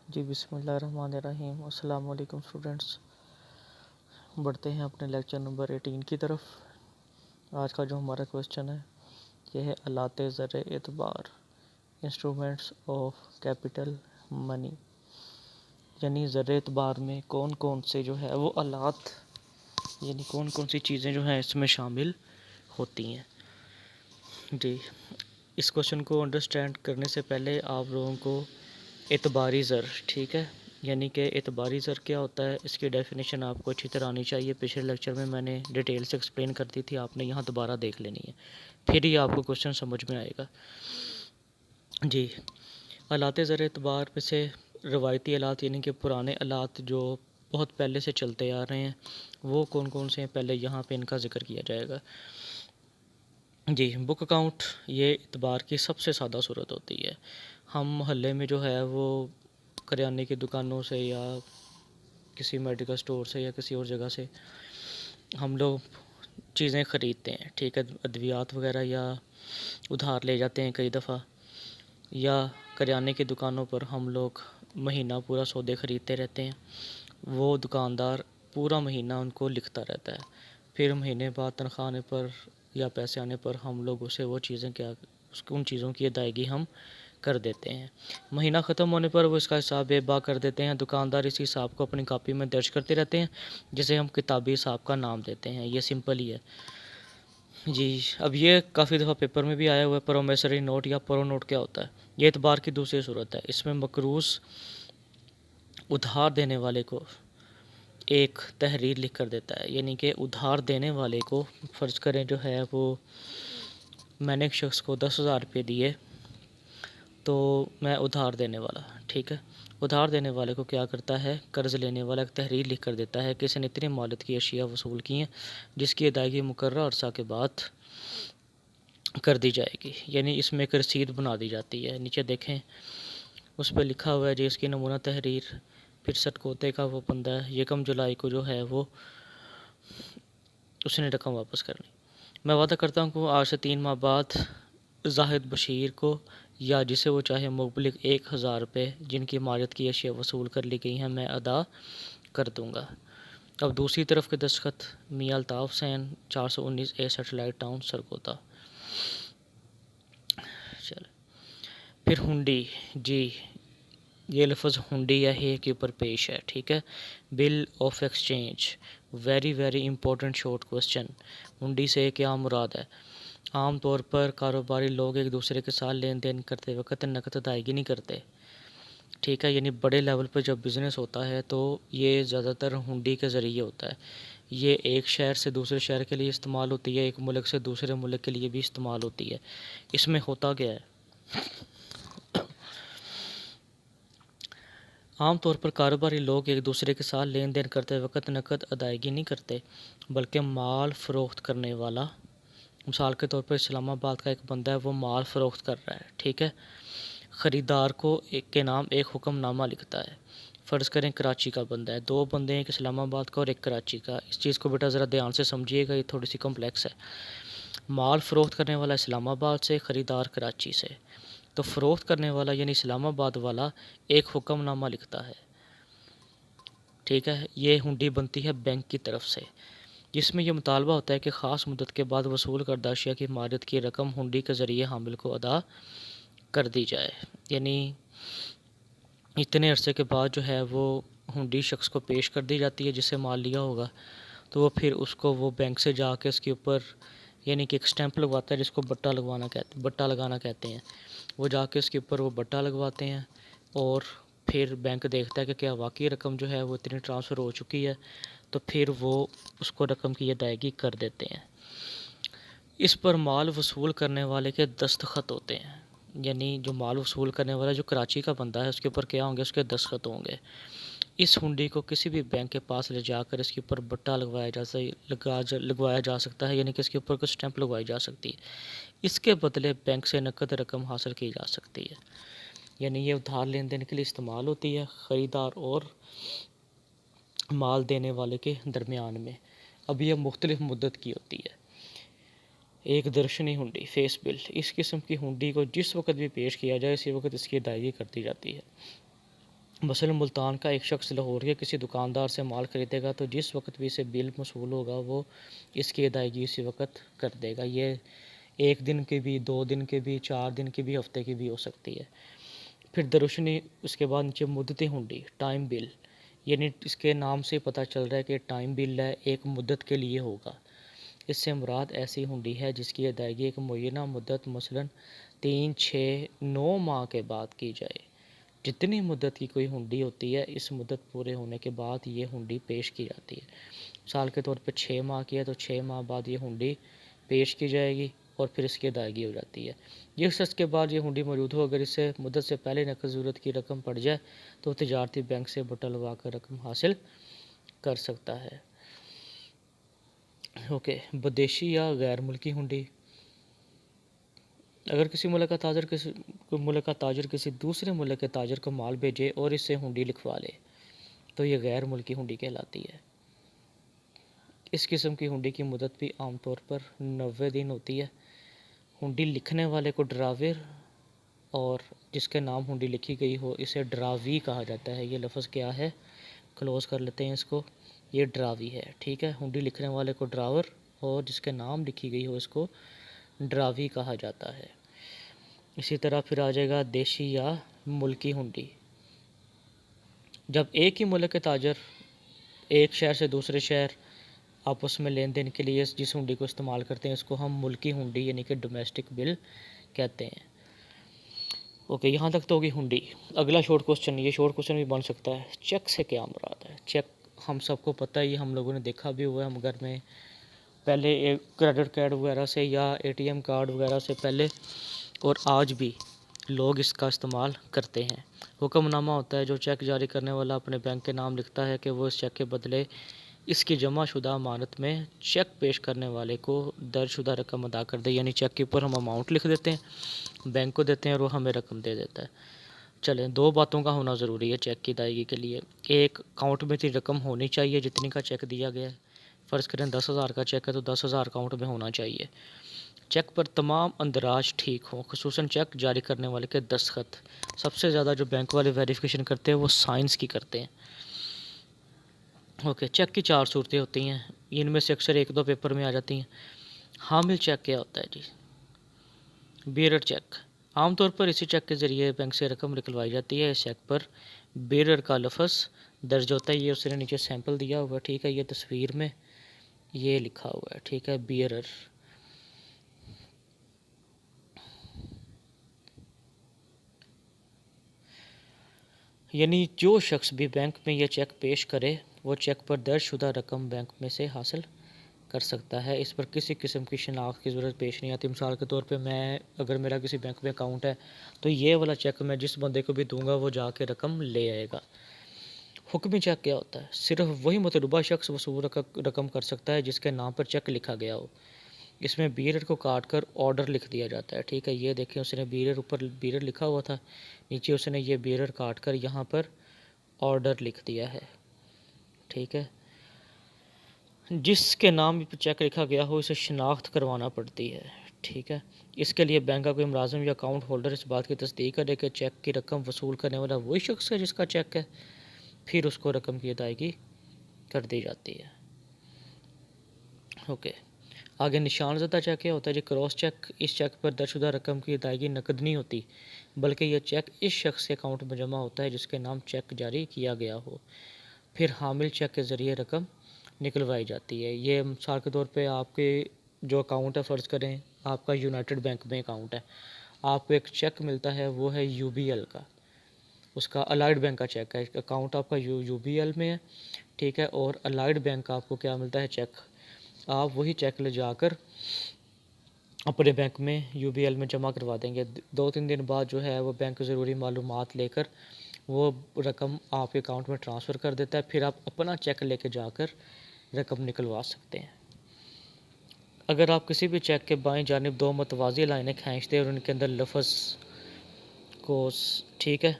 جی بسم اللہ الرحمن الرحیم۔ السلام علیکم اسٹوڈنٹس، بڑھتے ہیں اپنے لیکچر نمبر 18 کی طرف۔ آج کا جو ہمارا کویشچن ہے یہ ہے آلات زر اعتبار، انسٹرومنٹس آف کیپٹل منی، یعنی زر اعتبار میں کون کون سے جو ہے وہ آلات، یعنی کون کون سی چیزیں جو ہیں اس میں شامل ہوتی ہیں۔ جی اس کویشچن کو انڈرسٹینڈ کرنے سے پہلے آپ لوگوں کو اعتباری زر، ٹھیک ہے، یعنی کہ اعتباری زر کیا ہوتا ہے، اس کی ڈیفینیشن آپ کو اچھی طرح آنی چاہیے۔ پچھلے لیکچر میں نے ڈیٹیل سے ایکسپلین کر دی تھی، آپ نے یہاں دوبارہ دیکھ لینی ہے، پھر ہی آپ کو کویشچن سمجھ میں آئے گا۔ جی آلات زر اعتبار میں سے روایتی آلات یعنی کہ پرانے آلات جو بہت پہلے سے چلتے آ رہے ہیں وہ کون کون سے ہیں، پہلے یہاں پہ ان کا ذکر کیا جائے گا۔ جی بک اکاؤنٹ یہ اعتبار کی سب سے سادہ صورت ہوتی ہے۔ ہم محلے میں جو ہے وہ کریانے کی دکانوں سے یا کسی میڈیکل سٹور سے یا کسی اور جگہ سے ہم لوگ چیزیں خریدتے ہیں، ٹھیک ہے، ادویات وغیرہ، یا ادھار لے جاتے ہیں کئی دفعہ، یا کریانے کی دکانوں پر ہم لوگ مہینہ پورا سودے خریدتے رہتے ہیں۔ وہ دکاندار پورا مہینہ ان کو لکھتا رہتا ہے، پھر مہینے بعد تنخواہ آنے پر یا پیسے آنے پر ہم لوگ اسے وہ چیزیں ان چیزوں کی ادائیگی ہم کر دیتے ہیں۔ مہینہ ختم ہونے پر وہ اس کا حساب بے باک کر دیتے ہیں۔ دکاندار اسی حساب کو اپنی کاپی میں درج کرتے رہتے ہیں جسے ہم کتابی حساب کا نام دیتے ہیں۔ یہ سمپل ہی ہے۔ جی اب یہ کافی دفعہ پیپر میں بھی آیا ہوا ہے، پرومیسری نوٹ یا پرو نوٹ کیا ہوتا ہے؟ یہ اعتبار کی دوسری صورت ہے۔ اس میں مقروض ادھار دینے والے کو ایک تحریر لکھ کر دیتا ہے، یعنی کہ ادھار دینے والے کو فرض کریں جو ہے وہ میں نے ایک شخص کو 10,000 روپے دیے، تو میں ادھار دینے والا، ٹھیک ہے، ادھار دینے والے کو کیا کرتا ہے، قرض لینے والا ایک تحریر لکھ کر دیتا ہے کہ اس نے اتنی مالت کی اشیاء وصول کی ہیں جس کی ادائیگی مقررہ عرصہ کے بعد کر دی جائے گی، یعنی اس میں ایک رسید بنا دی جاتی ہے۔ نیچے دیکھیں اس پہ لکھا ہوا ہے جی اس کی نمونہ تحریر، پھر سٹکوتے کا وہ بندہ ہے، 1 جولائی کو جو ہے وہ اس نے رقم واپس کرنی۔ میں وعدہ کرتا ہوں کہ آج سے 3 ماہ بعد زاہد بشیر کو یا جسے وہ چاہے مبلغ 1,000 روپے جن کی مالت کی اشیاء وصول کر لی گئی ہیں میں ادا کر دوں گا۔ اب دوسری طرف کے دستخط میاں Altaf Hussain, 419A satellite town Sargodha. چلے پھر ہنڈی، جی یہ لفظ ہنڈی یا ہے کے اوپر پیش ہے، ٹھیک ہے۔ Bill of exchange, very very important short question. Hundi سے کیا مراد ہے؟ عام طور پر کاروباری لوگ ایک دوسرے کے ساتھ لین دین کرتے وقت نقد ادائیگی نہیں کرتے، ٹھیک ہے، یعنی بڑے لیول پر جب بزنس ہوتا ہے تو یہ زیادہ تر ہنڈی کے ذریعے ہوتا ہے۔ یہ ایک شہر سے دوسرے شہر کے لیے استعمال ہوتی ہے، ایک ملک سے دوسرے ملک کے لیے بھی استعمال ہوتی ہے۔ اس میں ہوتا کیا ہے؟ عام طور پر کاروباری لوگ ایک دوسرے کے ساتھ لین دین کرتے وقت نقد ادائیگی نہیں کرتے بلکہ مال فروخت کرنے والا، مثال کے طور پر اسلام آباد کا ایک بندہ ہے وہ مال فروخت کر رہا ہے، ٹھیک ہے، خریدار کو ایک کے نام ایک حکم نامہ لکھتا ہے۔ فرض کریں کراچی کا بندہ ہے، 2 بندے ہیں، ایک اسلام آباد کا اور ایک کراچی کا۔ اس چیز کو بیٹا ذرا دھیان سے سمجھیے گا، یہ تھوڑی سی کمپلیکس ہے۔ مال فروخت کرنے والا اسلام آباد سے، خریدار کراچی سے، تو فروخت کرنے والا یعنی اسلام آباد والا ایک حکم نامہ لکھتا ہے، ٹھیک ہے۔ یہ ہنڈی بنتی ہے بینک کی طرف سے، جس میں یہ مطالبہ ہوتا ہے کہ خاص مدت کے بعد وصول کردہ اشیاء کی مالت کی رقم ہنڈی کے ذریعے حامل کو ادا کر دی جائے، یعنی اتنے عرصے کے بعد جو ہے وہ ہنڈی شخص کو پیش کر دی جاتی ہے جس سے مال لیا ہوگا، تو وہ پھر اس کو وہ بینک سے جا کے اس کے اوپر یعنی کہ ایک اسٹیمپ لگواتا ہے جس کو بٹا لگانا کہتے ہیں۔ وہ جا کے اس کے اوپر وہ بٹا لگواتے ہیں اور پھر بینک دیکھتا ہے کہ کیا واقعی رقم جو ہے وہ اتنی ٹرانسفر ہو چکی ہے، تو پھر وہ اس کو رقم کی ادائیگی کر دیتے ہیں۔ اس پر مال وصول کرنے والے کے دستخط ہوتے ہیں، یعنی جو مال وصول کرنے والا جو کراچی کا بندہ ہے اس کے اوپر کیا ہوں گے، اس کے دستخط ہوں گے۔ اس ہنڈی کو کسی بھی بینک کے پاس لے جا کر اس کے اوپر بٹا لگوایا جا سکتا ہے، یعنی کہ اس کے اوپر کوئی اسٹیمپ لگوائی جا سکتی ہے۔ اس کے بدلے بینک سے نقد رقم حاصل کی جا سکتی ہے، یعنی یہ ادھار لین دین کے لیے استعمال ہوتی ہے خریدار اور مال دینے والے کے درمیان میں۔ اب یہ مختلف مدت کی ہوتی ہے۔ ایک درشنی ہنڈی، فیس بل، اس قسم کی ہنڈی کو جس وقت بھی پیش کیا جائے اسی وقت اس کی ادائیگی کر دی جاتی ہے۔ مثلا ملتان کا ایک شخص لاہور کے کسی دکاندار سے مال خریدے گا تو جس وقت بھی اسے بل موصول ہوگا وہ اس کی ادائیگی اسی وقت کر دے گا. یہ 1 دن کے بھی، 2 دن کے بھی، 4 دن کی بھی، ہفتے کی بھی ہو سکتی ہے. پھر درشنی اس کے بعد نیچے مدت ہنڈی ٹائم بل، یعنی اس کے نام سے پتہ چل رہا ہے کہ ٹائم بل ہے، ایک مدت کے لیے ہوگا. اس سے مراد ایسی ہنڈی ہے جس کی ادائیگی ایک معینہ مدت مثلا 3، 6، 9 ماہ کے بعد کی جائے. جتنی مدت کی کوئی ہنڈی ہوتی ہے اس مدت پورے ہونے کے بعد یہ ہنڈی پیش کی جاتی ہے. مثال کے طور پہ 6 ماہ کی ہے تو 6 ماہ بعد یہ ہنڈی پیش کی جائے گی اور پھر اس کی ادائیگی ہو جاتی ہے. یہ شخص کے بعد یہ ہنڈی موجود ہو، اگر اسے مدت سے پہلے نقد ضرورت کی رقم پڑ جائے تو تجارتی بینک سے بٹلوا کر رقم حاصل کر سکتا ہے. اوکے، بدیشی یا غیر ملکی ہنڈی. اگر کسی ملک کا تاجر کسی دوسرے ملک کے تاجر کو مال بھیجے اور اس سے ہنڈی لکھوا لے تو یہ غیر ملکی ہنڈی کہلاتی ہے. اس قسم کی ہنڈی کی مدت بھی عام طور پر 90 دن ہوتی ہے. ہنڈی لکھنے والے کو ڈراور اور جس کے نام ہنڈی لکھی گئی ہو اسے ڈراوی کہا جاتا ہے. یہ لفظ کیا ہے؟ کلوز کر لیتے ہیں اس کو. یہ ڈراوی ہے، ٹھیک ہے. ہنڈی لکھنے والے کو ڈراور اور جس کے نام لکھی گئی ہو اس کو ڈراوی کہا جاتا ہے. اسی طرح پھر آ جائے گا دیشی یا ملکی ہنڈی. جب ایک ہی ملک کے تاجر ایک شہر سے دوسرے شہر آپس میں لین دین کے لیے جس ہنڈی کو استعمال کرتے ہیں اس کو ہم ملکی ہنڈی یعنی کہ ڈومیسٹک بل کہتے ہیں. اوکے، یہاں تک تو ہوگی ہنڈی. اگلا شارٹ کوسچن، یہ شارٹ کوسچن بھی بن سکتا ہے. چیک سے کیا مراد ہے؟ چیک ہم سب کو پتہ ہی، ہم لوگوں نے دیکھا بھی ہوا ہے. ہم گھر میں پہلے کریڈٹ کارڈ وغیرہ سے یا ATM کارڈ وغیرہ سے پہلے اور آج بھی لوگ اس کا استعمال کرتے ہیں. حکم نامہ ہوتا ہے جو چیک جاری کرنے والا اپنے بینک کے نام لکھتا ہے کہ وہ اس چیک کے بدلے اس کی جمع شدہ امانت میں چیک پیش کرنے والے کو درج شدہ رقم ادا کر دے. یعنی چیک کے اوپر ہم اماؤنٹ لکھ دیتے ہیں، بینک کو دیتے ہیں اور وہ ہمیں رقم دے دیتا ہے. چلیں، 2 باتوں کا ہونا ضروری ہے چیک کی ادائیگی کے لیے. ایک، اکاؤنٹ میں اتنی رقم ہونی چاہیے جتنی کا چیک دیا گیا ہے. فرض کریں 10,000 کا چیک ہے تو 10,000 اکاؤنٹ میں ہونا چاہیے. چیک پر تمام اندراج ٹھیک ہوں، خصوصاً چیک جاری کرنے والے کے دستخط. سب سے زیادہ جو بینک والے ویریفیکیشن کرتے ہیں وہ سائنس کی کرتے ہیں. اوکے، چیک کی 4 صورتیں ہوتی ہیں، ان میں سے اکثر 1-2 پیپر میں آ جاتی ہیں. حامل چیک کیا ہوتا ہے جی؟ Bearer check. عام طور پر اسی چیک کے ذریعے بینک سے رقم نکلوائی جاتی ہے. اس چیک پر بیئرر کا لفظ درج ہوتا ہے. یہ اس نے نیچے سیمپل دیا ہوا ہے، ٹھیک ہے. یہ تصویر میں یہ لکھا ہوا ہے، ٹھیک ہے، بیئرر. یعنی جو شخص بھی بینک میں یہ چیک پیش کرے وہ چیک پر درج شدہ رقم بینک میں سے حاصل کر سکتا ہے. اس پر کسی قسم کی شناخت کی ضرورت پیش نہیں آتی. مثال کے طور پہ اگر میرا کسی بینک میں اکاؤنٹ ہے تو یہ والا چیک میں جس بندے کو بھی دوں گا وہ جا کے رقم لے آئے گا. حکمی چیک کیا ہوتا ہے؟ صرف وہی مطلوبہ شخص وصول رقم کر سکتا ہے جس کے نام پر چیک لکھا گیا ہو. اس میں بیئرر کو کاٹ کر آرڈر لکھ دیا جاتا ہے، ٹھیک ہے. یہ دیکھیں، اس نے بیئرر اوپر بیئرر لکھا ہوا تھا، نیچے اس نے یہ بیئرر کاٹ کر یہاں پر آرڈر لکھ دیا ہے، ٹھیک ہے. جس کے نام پر چیک لکھا گیا ہو اسے شناخت کروانا پڑتی ہے، ٹھیک ہے. اس کے لیے بینک کا کوئی ملازم یا اکاؤنٹ ہولڈر اس بات کی تصدیق کرے کہ چیک کی رقم وصول کرنے والا وہی شخص ہے جس کا چیک ہے، پھر اس کو رقم کی ادائیگی کر دی جاتی ہے. اوکے، آگے نشان زدہ چیک کیا ہوتا ہے جی؟ Cross check. اس چیک پر درج شدہ رقم کی ادائیگی نقد نہیں ہوتی بلکہ یہ چیک اس شخص کے اکاؤنٹ میں جمع ہوتا ہے جس کے نام چیک جاری کیا گیا ہو. پھر حامل چیک کے ذریعے رقم نکلوائی جاتی ہے. یہ مثال کے طور پہ آپ کے جو اکاؤنٹ ہے، فرض کریں آپ کا یونائٹڈ بینک میں اکاؤنٹ ہے، آپ کو ایک چیک ملتا ہے وہ ہے UBL کا، اس کا الائڈ بینک کا چیک ہے. اکاؤنٹ آپ کا UBL میں ہے، ٹھیک ہے، اور الائڈ بینک کا آپ کو کیا ملتا ہے؟ چیک. آپ وہی چیک لے جا کر اپنے بینک میں UBL میں جمع کروا دیں گے. 2-3 دن بعد جو ہے وہ بینک ضروری معلومات لے کر وہ رقم آپ کے اکاؤنٹ میں ٹرانسفر کر دیتا ہے. پھر آپ اپنا چیک لے کے جا کر رقم نکلوا سکتے ہیں. اگر آپ کسی بھی چیک کے بائیں جانب 2 متوازی لائنیں کھینچ دیں اور ان کے اندر لفظ کو، ٹھیک ہے،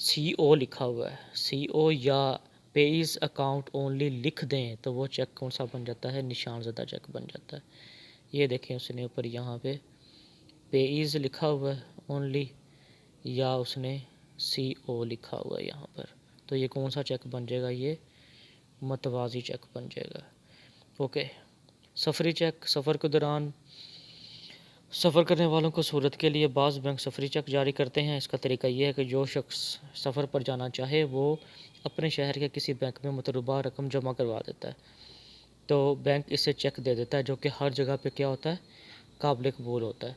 CO لکھا ہوا ہے، CO یا پیز اکاؤنٹ اونلی لکھ دیں تو وہ چیک کون سا بن جاتا ہے؟ نشان زدہ چیک بن جاتا ہے. یہ دیکھیں اس نے اوپر یہاں پہ پیز لکھا ہوا ہے اونلی، یا اس نے CO لکھا ہوا ہے یہاں پر. تو یہ کون سا چیک بن جائے گا؟ یہ متوازی چیک بن جائے گا۔ اوکے، سفری چیک، سفر کے دوران سفر کرنے والوں کو سہولت کے لیے بعض بینک سفری چیک جاری کرتے ہیں۔ اس کا طریقہ یہ ہے کہ جو شخص سفر پر جانا چاہے وہ اپنے شہر کے کسی بینک میں مطلوبہ رقم جمع کروا دیتا ہے، تو بینک اسے چیک دے دیتا ہے جو کہ ہر جگہ پہ کیا ہوتا ہے؟ قابل قبول ہوتا ہے۔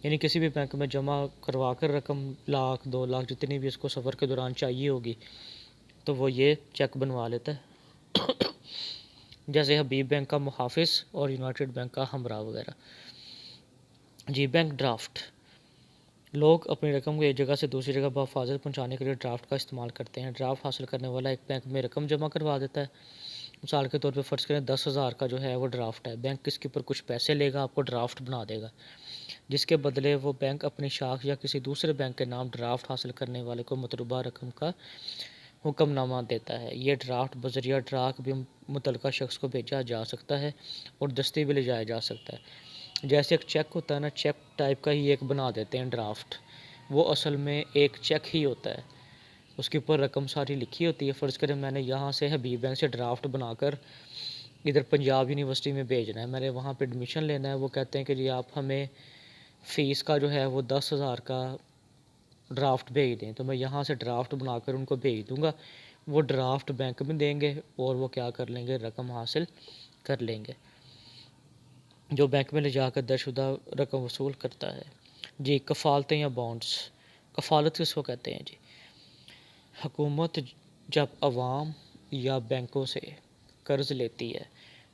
یعنی کسی بھی بینک میں جمع کروا کر رقم 1,00,000 2,00,000 جتنی بھی اس کو سفر کے دوران چاہیے ہوگی تو وہ یہ چیک بنوا لیتا ہے جیسے حبیب بینک کا محافظ اور یونائٹڈ بینک کا ہمراہ وغیرہ۔ جی، بینک ڈرافٹ، لوگ اپنی رقم کو ایک جگہ سے دوسری جگہ بحفاظت پہنچانے کے لیے ڈرافٹ کا استعمال کرتے ہیں۔ ڈرافٹ حاصل کرنے والا ایک بینک میں رقم جمع کروا دیتا ہے۔ مثال کے طور پہ فرض کریں 10,000 کا جو ہے وہ ڈرافٹ ہے، بینک اس کے اوپر کچھ پیسے لے گا، آپ کو ڈرافٹ بنا دے گا، جس کے بدلے وہ بینک اپنی شاخ یا کسی دوسرے بینک کے نام ڈرافٹ حاصل کرنے والے کو مطلوبہ رقم کا حکم نامہ دیتا ہے۔ یہ ڈرافٹ بذریعہ ڈراک بھی متعلقہ شخص کو بھیجا جا سکتا ہے اور دستی بھی لے جایا جا سکتا ہے۔ جیسے ایک چیک ہوتا ہے نا، چیک ٹائپ کا ہی ایک بنا دیتے ہیں ڈرافٹ، وہ اصل میں ایک چیک ہی ہوتا ہے، اس کے اوپر رقم ساری لکھی ہوتی ہے۔ فرض کریں میں نے یہاں سے حبیب بینک سے ڈرافٹ بنا کر ادھر پنجاب یونیورسٹی میں بھیجنا ہے، میں نے وہاں پہ ایڈمیشن لینا ہے، وہ کہتے ہیں کہ جی آپ ہمیں فیس کا جو ہے وہ 10,000 کا ڈرافٹ بھیج دیں، تو میں یہاں سے ڈرافٹ بنا کر ان کو بھیج دوں گا، وہ ڈرافٹ بینک میں دیں گے اور وہ کیا کر لیں گے؟ رقم حاصل کر لیں گے، جو بینک میں لے جا کر طے شدہ رقم وصول کرتا ہے۔ جی، کفالتیں یا بانڈز، کفالت کس کو کہتے ہیں؟ جی، حکومت جب عوام یا بینکوں سے قرض لیتی ہے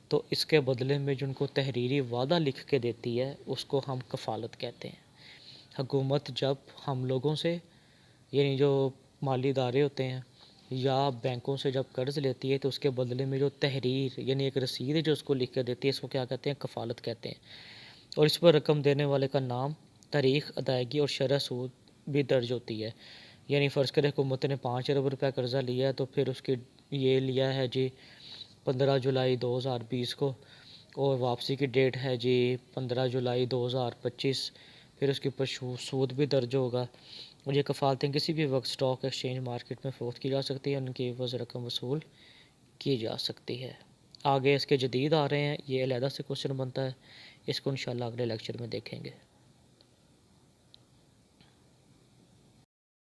تو اس کے بدلے میں جن کو تحریری وعدہ لکھ کے دیتی ہے اس کو ہم کفالت کہتے ہیں۔ حکومت جب ہم لوگوں سے، یعنی جو مالی ادارے ہوتے ہیں یا بینکوں سے جب قرض لیتی ہے تو اس کے بدلے میں جو تحریر یعنی ایک رسید ہے جو اس کو لکھ کے دیتی ہے، اس کو کیا کہتے ہیں؟ کفالت کہتے ہیں۔ اور اس پر رقم دینے والے کا نام، تاریخ ادائیگی اور شرح سود بھی درج ہوتی ہے۔ یعنی فرض کرے حکومت نے 5 ارب روپے قرضہ لیا ہے تو پھر اس کی یہ لیا ہے جی 15 جولائی 2020 کو، اور واپسی کی ڈیٹ ہے جی 15 جولائی 2025، پھر اس کے اوپر سود بھی درج ہوگا۔ اور یہ کفالتیں کسی بھی وقت اسٹاک ایکسچینج مارکیٹ میں فروخت کی جا سکتی ہیں، ان کی عوض رقم وصول کی جا سکتی ہے۔ آگے اس کے جدید آ رہے ہیں، یہ علیحدہ سے کوشچن بنتا ہے، اس کو انشاءاللہ اگلے لیکچر میں دیکھیں گے۔